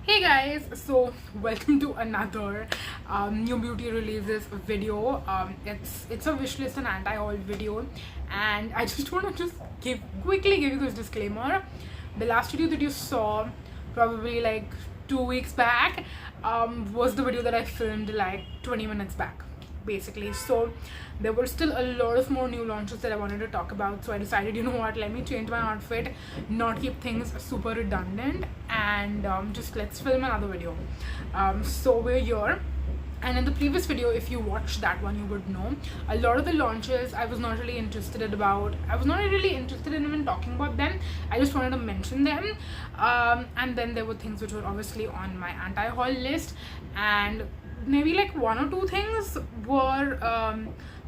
Hey guys, so welcome to another new beauty releases video. It's a wishlist and anti-haul video, and I just want to quickly give you this disclaimer. The last video that you saw, probably like 2 weeks back, was the video that I filmed like 20 minutes back, basically. So there were still a lot of more new launches that I wanted to talk about, so I decided, you know what, let me change my outfit, not keep things super redundant, and just let's film another video. So we're here, and in the previous video, if you watched that one, you would know a lot of the launches I was not really interested in even talking about them. I just wanted to mention them, and then there were things which were obviously on my anti-haul list, and maybe like one or two things were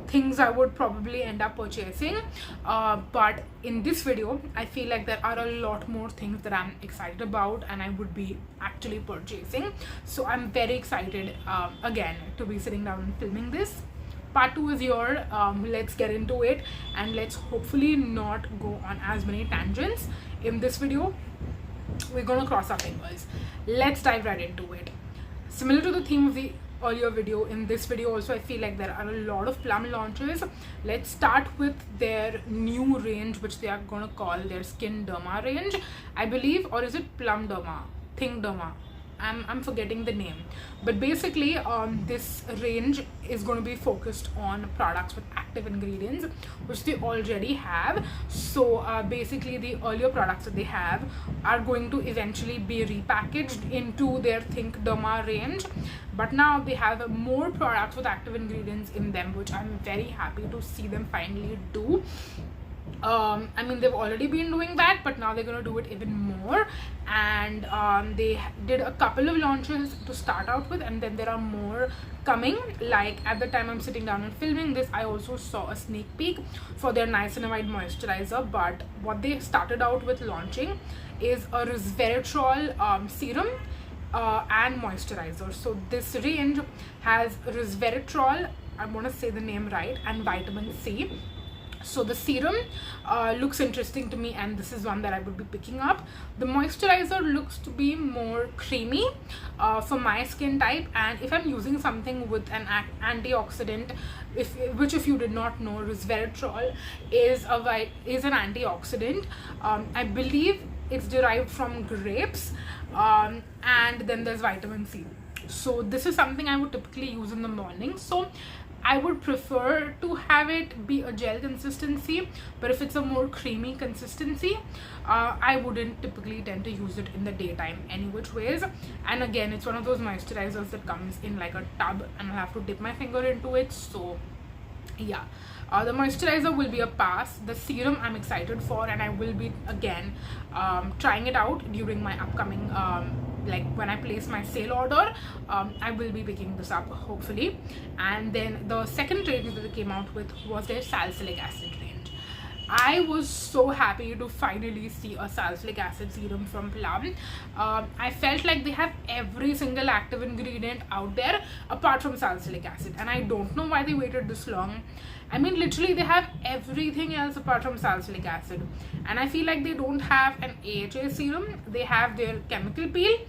things I would probably end up purchasing, but in this video I feel like there are a lot more things that I'm excited about and I would be actually purchasing. So I'm very excited again to be sitting down and filming this. Part 2 is here. Let's get into it, and let's hopefully not go on as many tangents in this video. We're gonna cross our fingers. Let's dive right into it. Similar to the theme of the earlier video, in this video also I feel like there are a lot of Plum launches. Let's start with their new range, which they are gonna call their Skin Derma range, I believe, or is it Plum Derma? Think Derma. I'm forgetting the name, but basically this range is going to be focused on products with active ingredients, which they already have. So basically the earlier products that they have are going to eventually be repackaged into their Think Derma range, but now they have more products with active ingredients in them, which I'm very happy to see them finally do. I mean, they've already been doing that, but now they're going to do it even more, and they did a couple of launches to start out with, and then there are more coming. Like at the time I'm sitting down and filming this, I also saw a sneak peek for their Niacinamide moisturizer, but what they started out with launching is a Resveratrol serum and moisturizer. So this range has Resveratrol, I want to say the name right, and vitamin C. So the serum looks interesting to me, and this is one that I would be picking up. The moisturizer looks to be more creamy for my skin type, and if I'm using something with an antioxidant, which if you did not know, Resveratrol is an antioxidant. I believe it's derived from grapes, and then there's vitamin C. So this is something I would typically use in the morning. So I would prefer to have it be a gel consistency, but if it's a more creamy consistency, I wouldn't typically tend to use it in the daytime any which ways. And again, it's one of those moisturizers that comes in like a tub, and I'll have to dip my finger into it. So yeah, the moisturizer will be a pass. The serum I'm excited for, and I will be again trying it out during my upcoming like when I place my sale order. I will be picking this up hopefully. And then the second range that they came out with was their Salicylic acid range. I was so happy to finally see a salicylic acid serum from Plum. I felt like they have every single active ingredient out there apart from salicylic acid, and I don't know why they waited this long. I mean, literally they have everything else apart from salicylic acid, and I feel like they don't have an AHA serum. They have their chemical peel,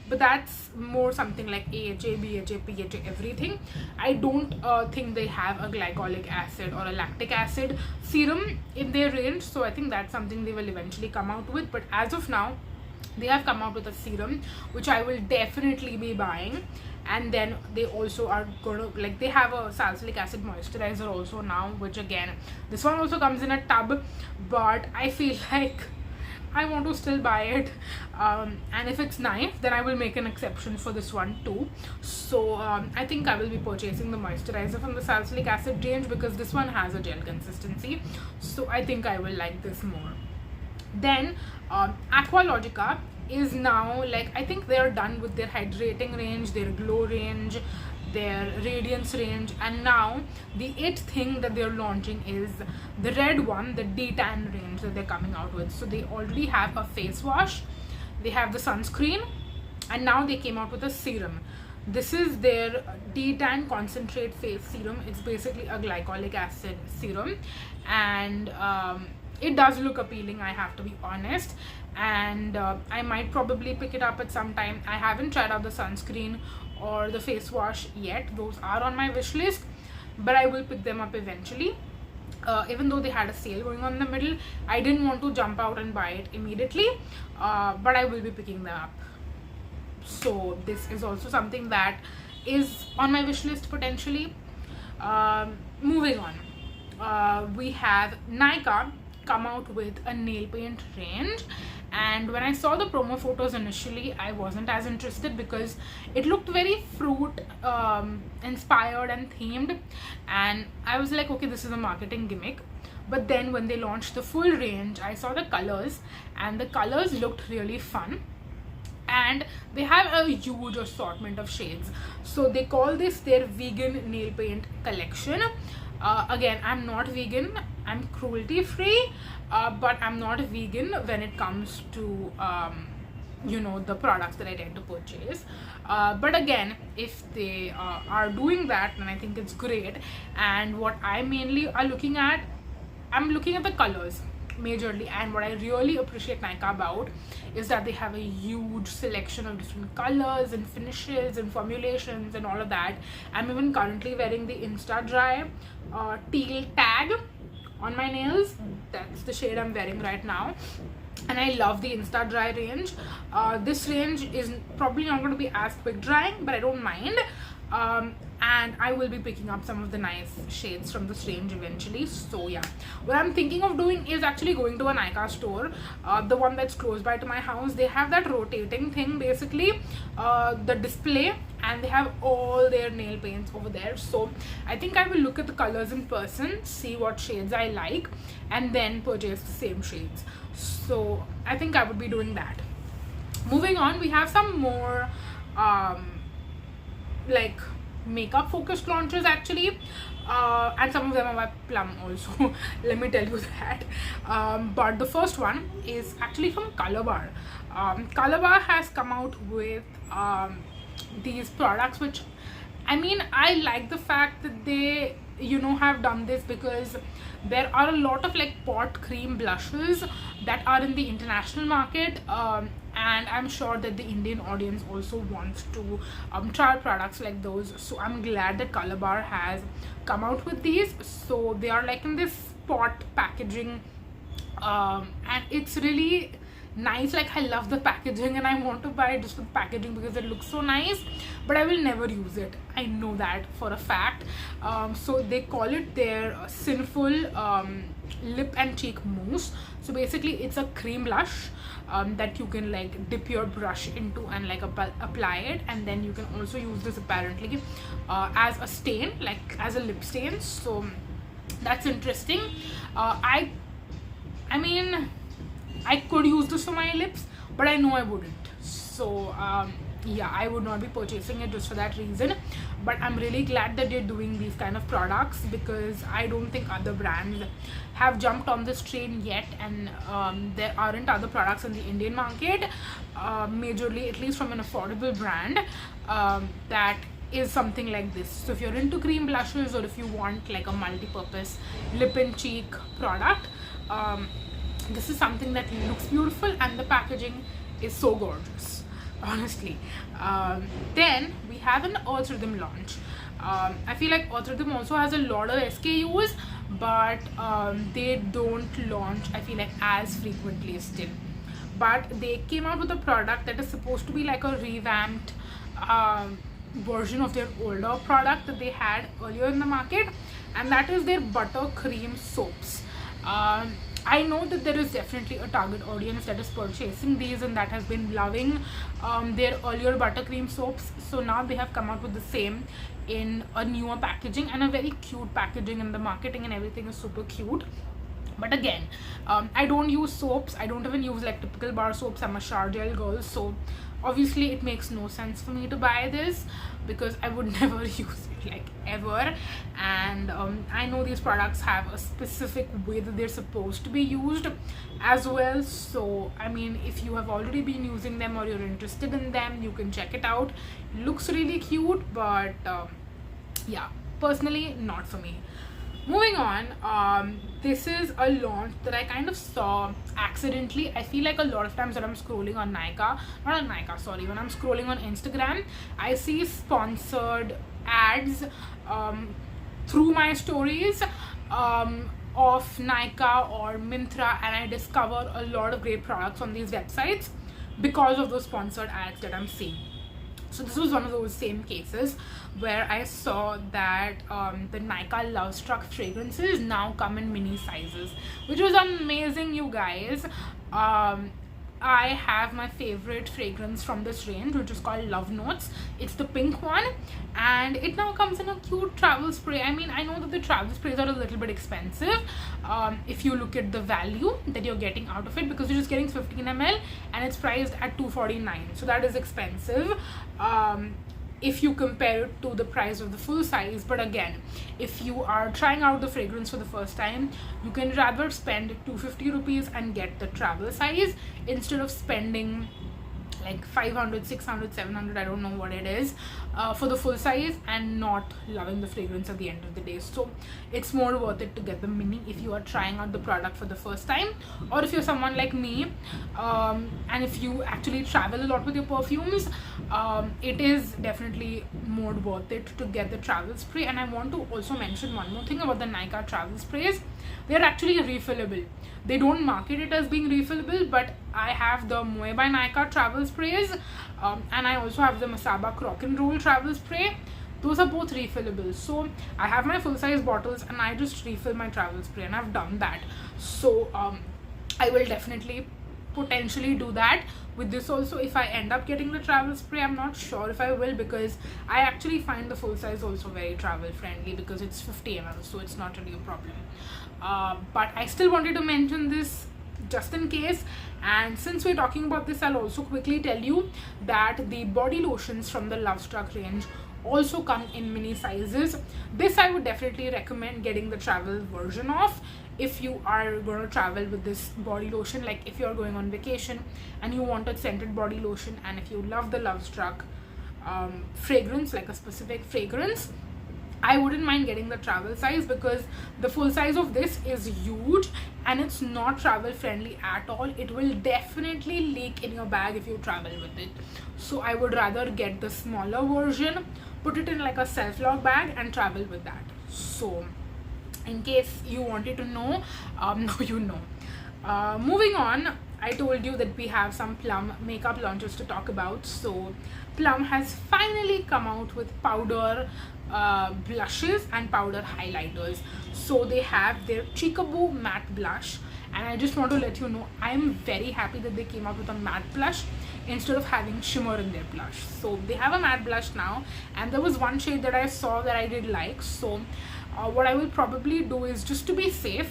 but that's more something like AHA, BHA, PHA, everything. I don't think they have a glycolic acid or a lactic acid serum in their range, so I think that's something they will eventually come out with. But as of now, they have come out with a serum, which I will definitely be buying. And then they also are gonna, like, they have a salicylic acid moisturizer also now, which again, this one also comes in a tub, but I feel like I want to still buy it, and if it's nice, then I will make an exception for this one too. So I think I will be purchasing the moisturizer from the salicylic acid range, because this one has a gel consistency, so I think I will like this more. Then Aqualogica is now, like, I think they are done with their hydrating range, their glow range, their radiance range, and now the eighth thing that they're launching is the red one, the Detan range that they're coming out with. So they already have a face wash, they have the sunscreen, and now they came out with a serum. This is their Detan concentrate face serum. It's basically a glycolic acid serum, and it does look appealing, I have to be honest, and I might probably pick it up at some time. I haven't tried out the sunscreen or the face wash yet. Those are on my wish list, but I will pick them up eventually. Even though they had a sale going on in the middle, I didn't want to jump out and buy it immediately, but I will be picking them up. So this is also something that is on my wish list potentially. Moving on, we have Nykaa come out with a nail paint range, and when I saw the promo photos initially, I wasn't as interested because it looked very fruit inspired and themed, and I was like, okay, this is a marketing gimmick. But then when they launched the full range, I saw the colors, and the colors looked really fun, and they have a huge assortment of shades. So they call this their vegan nail paint collection. Again, I'm not vegan, I'm cruelty free, but I'm not vegan when it comes to you know, the products that I tend to purchase. But again, if they are doing that, then I think it's great. And what I mainly are looking at, I'm looking at the colors majorly, and what I really appreciate Nykaa about is that they have a huge selection of different colors and finishes and formulations and all of that. I'm even currently wearing the Insta Dry teal tag on my nails. That's the shade I'm wearing right now, and I love the Insta Dry range. This range is probably not going to be as quick drying, but I don't mind. And I will be picking up some of the nice shades from this range eventually. So yeah, what I'm thinking of doing is actually going to a Nykaa store, the one that's close by to my house. They have that rotating thing, basically the display, and they have all their nail paints over there. So I think I will look at the colors in person, see what shades I like, and then purchase the same shades. So I think I would be doing that. Moving on, we have some more like makeup focused launches actually, and some of them are by Plum also. Let me tell you that. But the first one is actually from Colorbar. Colorbar has come out with these products, which, I mean, I like the fact that they, you know, have done this, because there are a lot of like pot cream blushes that are in the international market, and I'm sure that the Indian audience also wants to try products like those. So I'm glad that Colorbar has come out with these. So they are like in this pot packaging, and it's really nice. Like, I love the packaging and I want to buy it just for the packaging because it looks so nice, but I will never use it, I know that for a fact. So they call it their Sinful lip and cheek mousse. So basically it's a cream blush that you can like dip your brush into and like apply it, and then you can also use this apparently as a stain, like as a lip stain. So that's interesting. I mean, I could use this for my lips, but I know I wouldn't. So yeah, I would not be purchasing it just for that reason. But I'm really glad that they're doing these kind of products, because I don't think other brands have jumped on this train yet, and there aren't other products in the Indian market, majorly, at least from an affordable brand, that is something like this. So if you're into cream blushes, or if you want like a multi-purpose lip and cheek product, this is something that looks beautiful, and the packaging is so gorgeous, honestly. Then we have an Earth Rhythm launch. I feel like Earth Rhythm also has a lot of SKUs, but they don't launch, I feel like, as frequently still. But they came out with a product that is supposed to be like a revamped version of their older product that they had earlier in the market, and that is their buttercream soaps. I know that there is definitely a target audience that is purchasing these and that has been loving their earlier buttercream soaps. So now they have come out with the same in a newer packaging and a very cute packaging, and the marketing and everything is super cute. But again, I don't use soaps. I don't even use like typical bar soaps. I'm a shower gel girl, so obviously it makes no sense for me to buy this, because I would never use it, like, ever. And I know these products have a specific way that they're supposed to be used as well. So I mean, if you have already been using them or you're interested in them, you can check it out. It looks really cute, but yeah, personally not for me. Moving on, this is a launch that I kind of saw accidentally. I feel like a lot of times when I'm scrolling on Nykaa, not on Nykaa, sorry, when I'm scrolling on Instagram, I see sponsored ads through my stories of Nykaa or Myntra, and I discover a lot of great products on these websites because of those sponsored ads that I'm seeing. So this was one of those same cases where I saw that the Nykaa Love Struck fragrances now come in mini sizes, which was amazing, you guys. I have my favorite fragrance from this range, which is called Love Notes. It's the pink one, and it now comes in a cute travel spray. I mean, I know that the travel sprays are a little bit expensive if you look at the value that you're getting out of it, because you're just getting 15 ml and it's priced at $249, so that is expensive if you compare it to the price of the full size. But again, if you are trying out the fragrance for the first time, you can rather spend 250 rupees and get the travel size instead of spending like 500, 600, 700, I don't know what it is, for the full size and not loving the fragrance at the end of the day. So it's more worth it to get the mini if you are trying out the product for the first time, or if you're someone like me and if you actually travel a lot with your perfumes, it is definitely more worth it to get the travel spray. And I want to also mention one more thing about the Nykaa travel sprays. They're actually refillable. They don't market it as being refillable, but I have the Moe by Nykaa travel sprays and I also have the Masaba Crock and Roll travel spray. Those are both refillable. So I have my full size bottles and I just refill my travel spray, and I've done that. So I will definitely potentially do that with this also. If I end up getting the travel spray, I'm not sure if I will, because I actually find the full size also very travel friendly because it's 50 ml, so it's not really a problem. But I still wanted to mention this just in case. And since we're talking about this, I'll also quickly tell you that the body lotions from the Love Struck range also come in mini sizes. This I would definitely recommend getting the travel version of if you are going to travel with this body lotion. Like if you're going on vacation and you want a scented body lotion, and if you love the Love Struck fragrance, like a specific fragrance, I wouldn't mind getting the travel size, because the full size of this is huge and it's not travel friendly at all. It will definitely leak in your bag if you travel with it. So I would rather get the smaller version, put it in like a self-lock bag and travel with that. So in case you wanted to know, now you know. Moving on, I told you that we have some Plum makeup launches to talk about. So Plum has finally come out with powder blushes and powder highlighters. So they have their Cheekaboo matte blush, and I just want to let you know, I am very happy that they came out with a matte blush instead of having shimmer in their blush. So they have a matte blush now, and there was one shade that I saw that I did like. So what I will probably do is, just to be safe,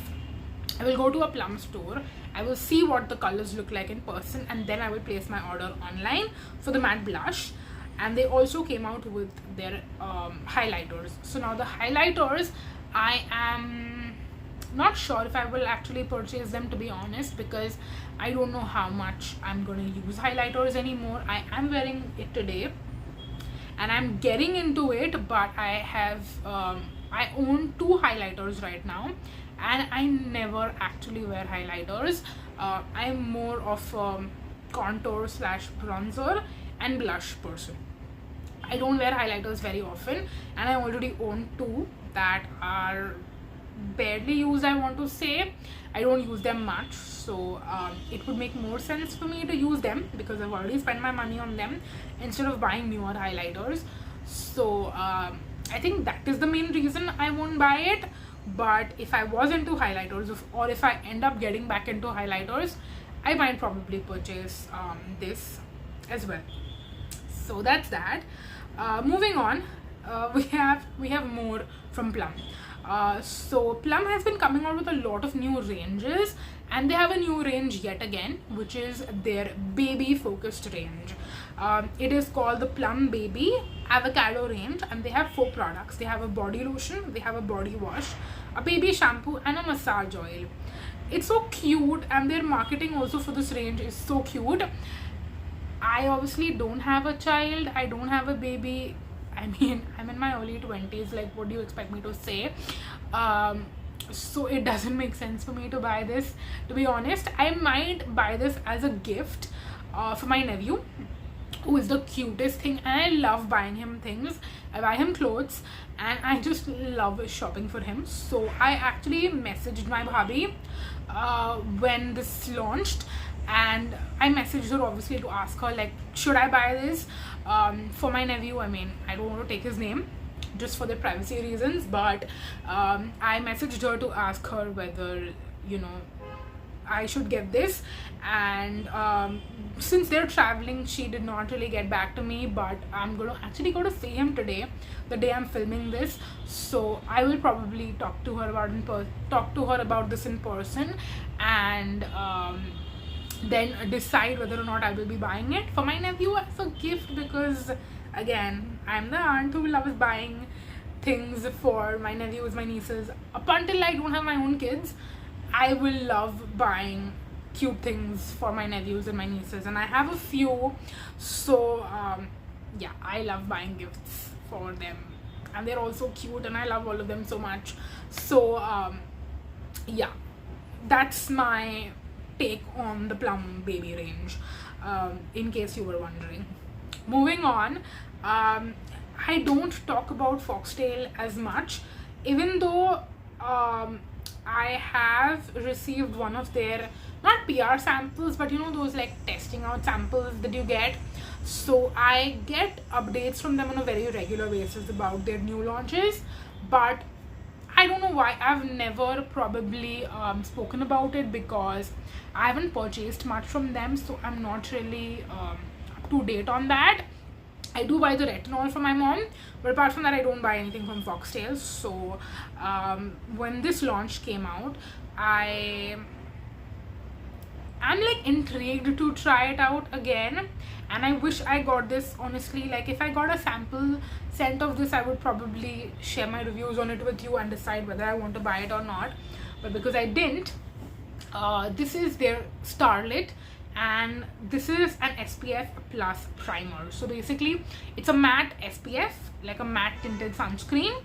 I will go to a Plum store, I will see what the colors look like in person, and then I will place my order online for the matte blush. And they also came out with their highlighters. So now the highlighters, I am not sure if I will actually purchase them, to be honest, because I don't know how much I'm going to use highlighters anymore. I am wearing it today and I'm getting into it, but I have I own 2 highlighters right now, and I never actually wear highlighters. I'm more of a contour / bronzer and blush person. I don't wear highlighters very often, and I already own 2 that are barely used, I want to say. I don't use them much, so it would make more sense for me to use them because I've already spent my money on them instead of buying newer highlighters. So I think that is the main reason I won't buy it. But if I was into highlighters, or if I end up getting back into highlighters, I might probably purchase this as well. So that's that. Moving on, we have more from Plum. So Plum has been coming out with a lot of new ranges, and they have a new range yet again, which is their baby focused range. It is called the Plum Baby Avocado range, and they have 4 products. They have a body lotion, they have a body wash, a baby shampoo, and a massage oil. It's so cute, and their marketing also for this range is so cute. I obviously don't have a child, I don't have a baby, I mean, I'm in my early 20s, like what do you expect me to say? So it doesn't make sense for me to buy this, to be honest. I might buy this as a gift for my nephew, who is the cutest thing, and I love buying him things. I buy him clothes and I just love shopping for him. So I actually messaged my bhabhi when this launched, and I messaged her obviously to ask her like, should I buy this for my nephew? I mean, I don't want to take his name just for the privacy reasons, but I messaged her to ask her whether, you know, I should get this. And since they're traveling, she did not really get back to me, but I'm gonna actually go to see him today, the day I'm filming this. So I will probably talk to her about this in person, and then decide whether or not I will be buying it for my nephew as a gift, because again, I'm the aunt who loves buying things for my nephews, my nieces. Up until I don't have my own kids, I will love buying cute things for my nephews and my nieces, and I have a few. So yeah, I love buying gifts for them, and they're also cute, and I love all of them so much. So yeah, that's my take on the Plum baby range, in case you were wondering. Moving on, I don't talk about Foxtale as much, even though I have received one of their, not PR samples, but you know, those like testing out samples that you get. So I get updates from them on a very regular basis about their new launches, but I don't know why I've never probably spoken about it, because I haven't purchased much from them, so I'm not really up to date on that. I do buy the retinol for my mom, but apart from that, I don't buy anything from Foxtale. So when this launch came out, I'm like intrigued to try it out again, and I wish I got this. Honestly, like if I got a sample scent of this, I would probably share my reviews on it with you and decide whether I want to buy it or not. But because I didn't, this is their Starlet, and this is an SPF plus primer. So basically it's a matte SPF, like a matte tinted sunscreen,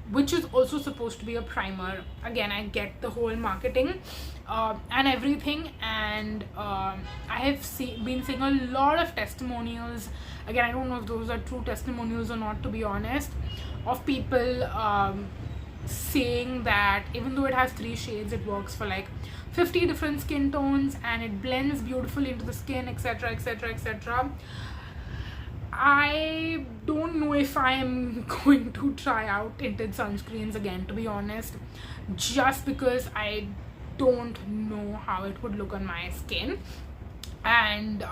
which is also supposed to be a primer. Again, I get the whole marketing and everything, and I have been seeing a lot of testimonials. Again, I don't know if those are true testimonials or not, to be honest, of people saying that even though it has 3 shades, it works for like 50 different skin tones, and it blends beautifully into the skin, etc, etc, etc. I don't know if I am going to try out tinted sunscreens again, to be honest, just because I don't know how it would look on my skin. And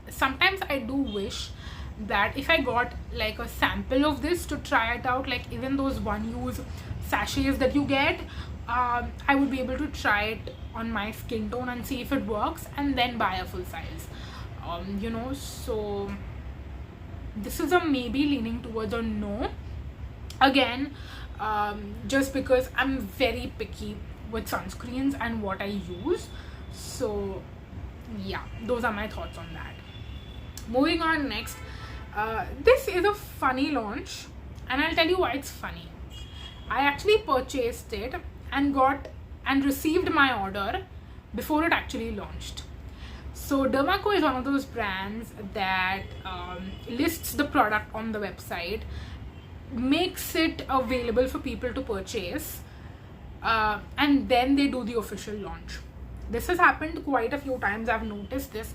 sometimes I do wish that if I got like a sample of this to try it out, like even those one-use sachets that you get, I would be able to try it on my skin tone and see if it works, and then buy a full size, you know. So this is a maybe leaning towards a no again, just because I'm very picky with sunscreens and what I use. So yeah, those are my thoughts on that. Moving on next, this is a funny launch, and I'll tell you why it's funny. I actually purchased it and received my order before it actually launched. So Dermaco is one of those brands that lists the product on the website, makes it available for people to purchase, and then they do the official launch. This has happened quite a few times. I've noticed this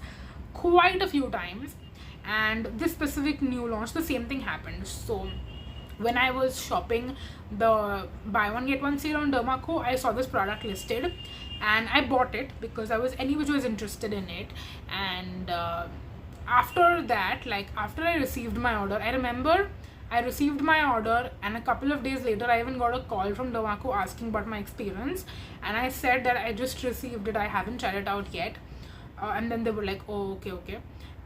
quite a few times, and this specific new launch, the same thing happened. So when I was shopping the buy one get one sale on Dermaco, I saw this product listed and I bought it because I was interested in it. And after that, like after I received my order, I remember I received my order, and a couple of days later I even got a call from Dermaco asking about my experience, and I said that I just received it, I haven't tried it out yet. And then they were like, oh, okay.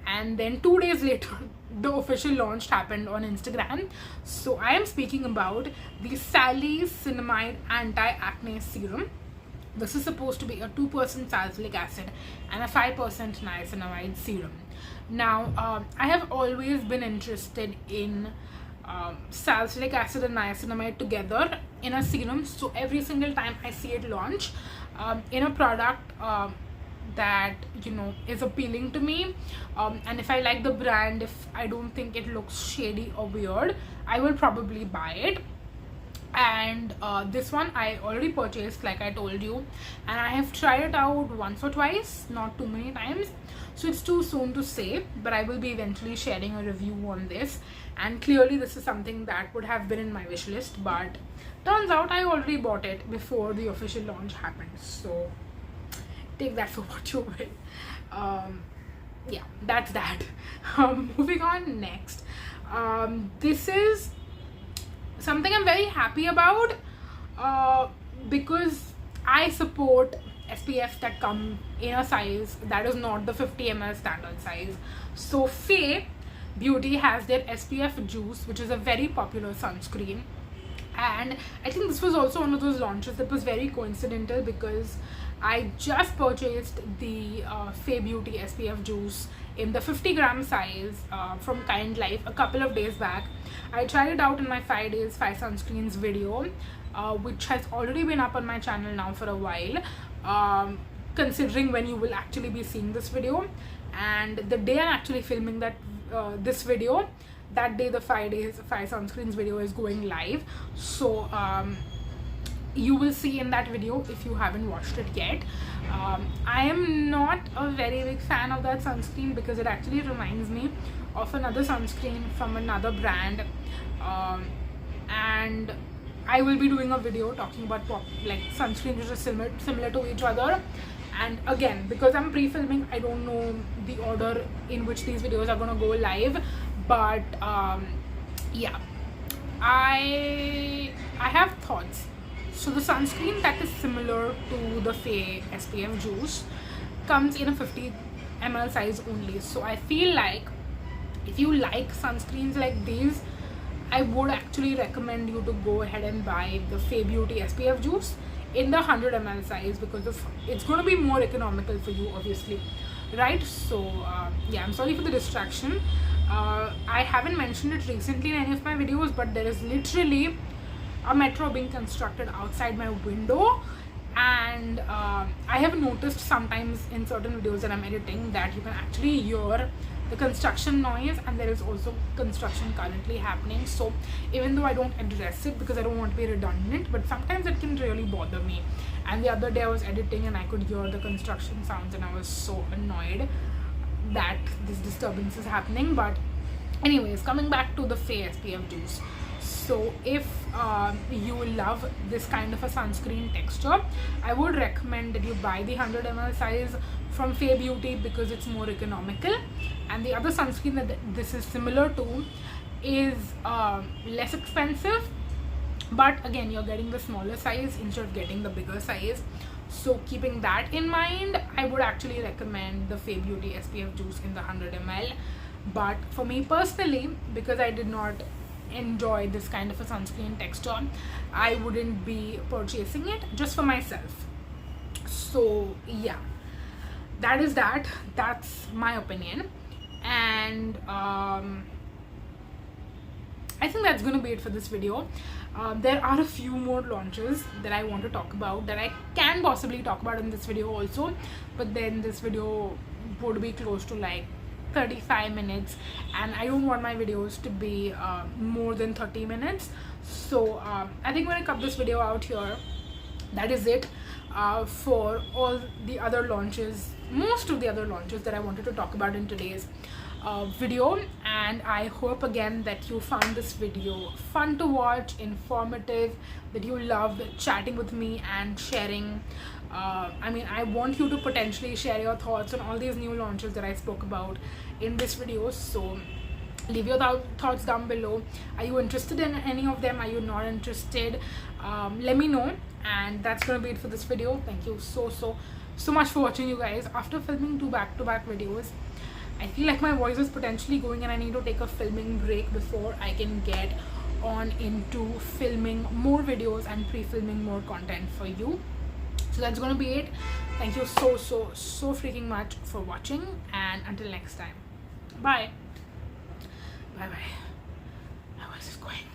And then 2 days later, the official launch happened on Instagram. So I am speaking about the Sali-Cinamide Anti-Acne Serum. This is supposed to be a 2% salicylic acid and a 5% niacinamide serum. Now, I have always been interested in salicylic acid and niacinamide together in a serum. So every single time I see it launch in a product that, you know, is appealing to me, and if I like the brand, if I don't think it looks shady or weird, I will probably buy it. And this one I already purchased, like I told you, and I have tried it out once or twice, not too many times, so it's too soon to say, but I will be eventually sharing a review on this. And clearly this is something that would have been in my wish list, but turns out I already bought it before the official launch happened, so take that for what you will. Yeah, that's that. Moving on next, this is something I'm very happy about, because I support SPF that come in a size that is not the 50 ml standard size. So FAE Beauty has their SPF Juice, which is a very popular sunscreen, and I think this was also one of those launches that was very coincidental, because I just purchased the FAE Beauty SPF Juice in the 50-gram size from Kind Life a couple of days back. I tried it out in my 5 days 5 sunscreens video, which has already been up on my channel now for a while, considering when you will actually be seeing this video. And the day I'm actually filming that this video, that day the 5 days 5 sunscreens video is going live. So you will see in that video if you haven't watched it yet. I am not a very big fan of that sunscreen, because it actually reminds me of another sunscreen from another brand, and I will be doing a video talking about like sunscreens which are similar to each other. And again, because I'm pre-filming, I don't know the order in which these videos are gonna go live, but yeah, I have thoughts. So the sunscreen that is similar to the FAE SPF Juice comes in a 50 ml size only. So I feel like if you like sunscreens like these, I would actually recommend you to go ahead and buy the FAE Beauty SPF Juice in the 100 ml size, because it's going to be more economical for you, obviously, right? So yeah, I'm sorry for the distraction. I haven't mentioned it recently in any of my videos, but there is literally a metro being constructed outside my window, and I have noticed sometimes in certain videos that I'm editing that you can actually hear the construction noise, and there is also construction currently happening. So even though I don't address it because I don't want to be redundant, but sometimes it can really bother me. And the other day I was editing and I could hear the construction sounds, and I was so annoyed that this disturbance is happening. But anyways, coming back to the FAE SPF Juice. So if you love this kind of a sunscreen texture, I would recommend that you buy the 100 ml size from FAE Beauty, because it's more economical. And the other sunscreen that this is similar to is less expensive, but again, you're getting the smaller size instead of getting the bigger size. So keeping that in mind, I would actually recommend the FAE Beauty SPF Juice in the 100 ml. But for me personally, because I did not enjoy this kind of a sunscreen texture, I wouldn't be purchasing it just for myself. So yeah, that's my opinion. And I think that's gonna be it for this video. There are a few more launches that I want to talk about, that I can possibly talk about in this video also, but then this video would be close to like 35 minutes, and I don't want my videos to be more than 30 minutes. So I think when I cut this video out here, that is it for all the other launches, most of the other launches that I wanted to talk about in today's video. And I hope again that you found this video fun to watch, informative, that you loved chatting with me and sharing. I mean, I want you to potentially share your thoughts on all these new launches that I spoke about in this video. So leave your thoughts down below. Are you interested in any of them? Are you not interested? Let me know. And that's gonna be it for this video. Thank you so much for watching, you guys. After filming 2 back-to-back videos, I feel like my voice is potentially going, and I need to take a filming break before I can get on into filming more videos and pre-filming more content for you. So that's gonna be it. Thank you so freaking much for watching, and until next time, bye bye. voice is going.